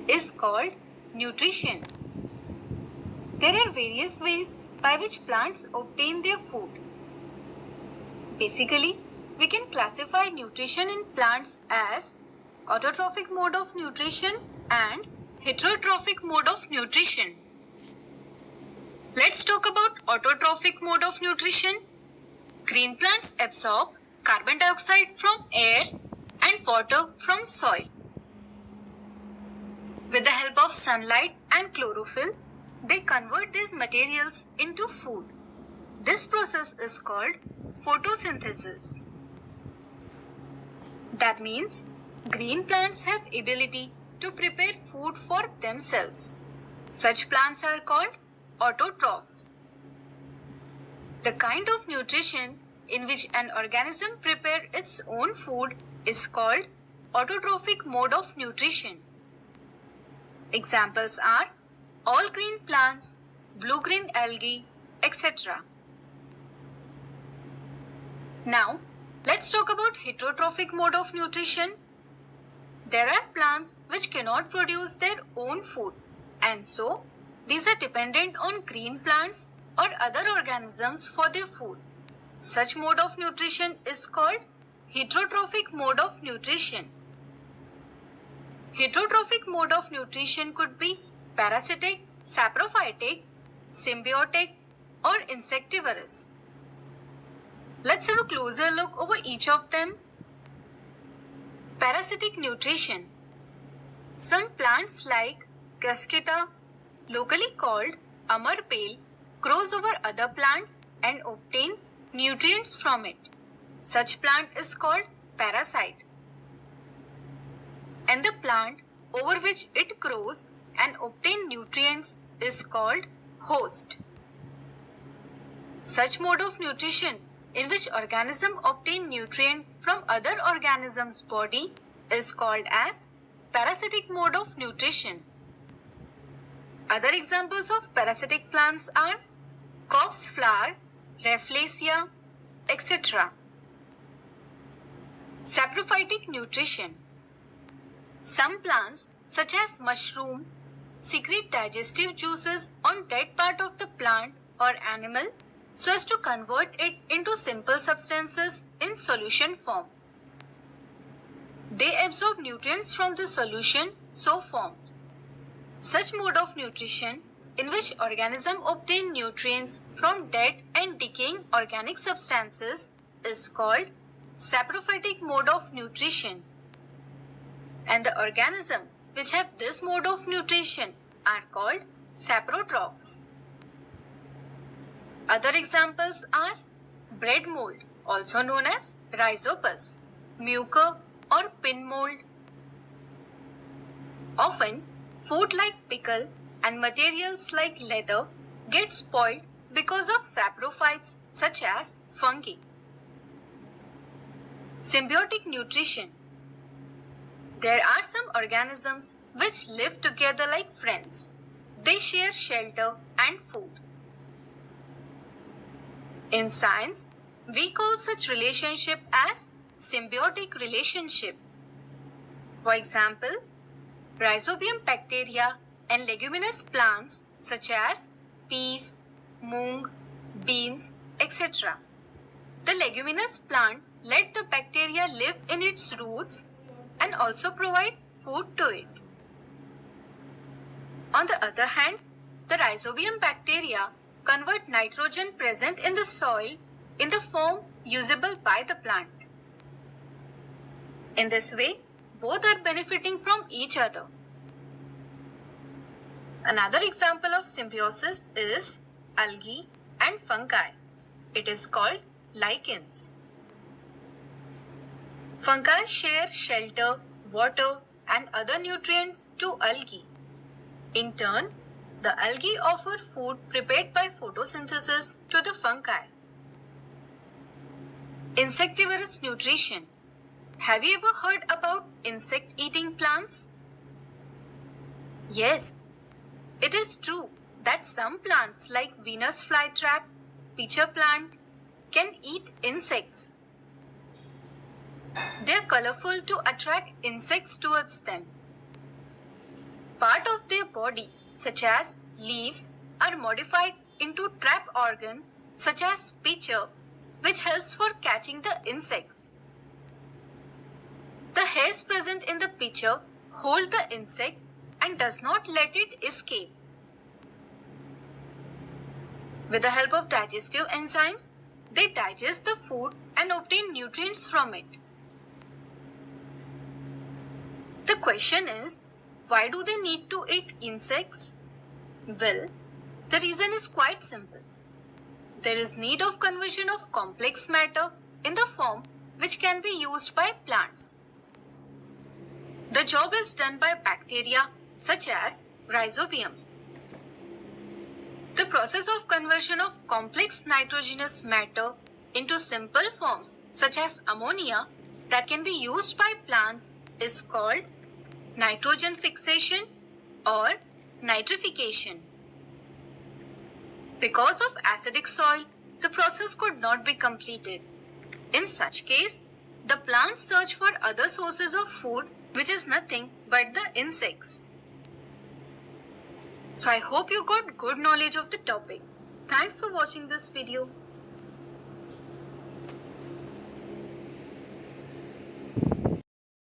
is called nutrition. There are various ways by which plants obtain their food. Basically, we can classify nutrition in plants as autotrophic mode of nutrition and heterotrophic mode of nutrition. Let's talk about autotrophic mode of nutrition. Green plants absorb carbon dioxide from air and water from soil. With the help of sunlight and chlorophyll, they convert these materials into food. This process is called photosynthesis. That means green plants have ability to prepare food for themselves. Such plants are called autotrophs. The kind of nutrition in which an organism prepares its own food is called autotrophic mode of nutrition. Examples are all green plants, blue-green algae, etc. Now, let's talk about heterotrophic mode of nutrition. There are plants which cannot produce their own food, and so these are dependent on green plants or other organisms for their food. Such mode of nutrition is called heterotrophic mode of nutrition. Heterotrophic mode of nutrition could be parasitic, saprophytic, symbiotic, or insectivorous. Let's have a closer look over each of them. Parasitic nutrition. Some plants like Cuscuta, locally called amarpale, grows over other plant and obtain nutrients from it. Such plant is called parasite. And the plant over which it grows and obtain nutrients is called host. Such mode of nutrition in which organism obtain nutrient from other organism's body is called as parasitic mode of nutrition. Other examples of parasitic plants are copse flower, Rafflesia, etc. Saprophytic nutrition. Some plants, such as mushroom, secrete digestive juices on dead part of the plant or animal so as to convert it into simple substances in solution form. They absorb nutrients from the solution so formed. Such mode of nutrition in which organism obtain nutrients from dead and decaying organic substances is called saprophytic mode of nutrition. And the organism which have this mode of nutrition are called saprotrophs. Other examples are bread mold, also known as rhizopus, mucor or pin mold. Often, food like pickle and materials like leather get spoiled because of saprophytes such as fungi. Symbiotic nutrition. There are some organisms which live together like friends. They share shelter and food. In science, we call such relationship as symbiotic relationship. For example, Rhizobium bacteria and leguminous plants such as peas, moong, beans, etc. The leguminous plant let the bacteria live in its roots and also provide food to it. On the other hand, the Rhizobium bacteria convert nitrogen present in the soil in the form usable by the plant. In this way, both are benefiting from each other. Another example of symbiosis is algae and fungi. It is called lichens. Fungi share shelter, water, and other nutrients to algae. In turn, the algae offer food prepared by photosynthesis to the fungi. Insectivorous nutrition. Have you ever heard about insect-eating plants? Yes, it is true that some plants like Venus flytrap, pitcher plant can eat insects. They are colorful to attract insects towards them. Part of their body, such as leaves, are modified into trap organs such as pitcher, which helps for catching the insects. The hairs present in the pitcher hold the insect and does not let it escape. With the help of digestive enzymes, they digest the food and obtain nutrients from it. The question is, why do they need to eat insects? Well, the reason is quite simple. There is need of conversion of complex matter in the form which can be used by plants. The job is done by bacteria such as Rhizobium. The process of conversion of complex nitrogenous matter into simple forms such as ammonia that can be used by plants is called nitrogen fixation or nitrification. Because of acidic soil, the process could not be completed. In such case, the plants search for other sources of food, which is nothing but the insects. So I hope you got good knowledge of the topic. Thanks for watching this video.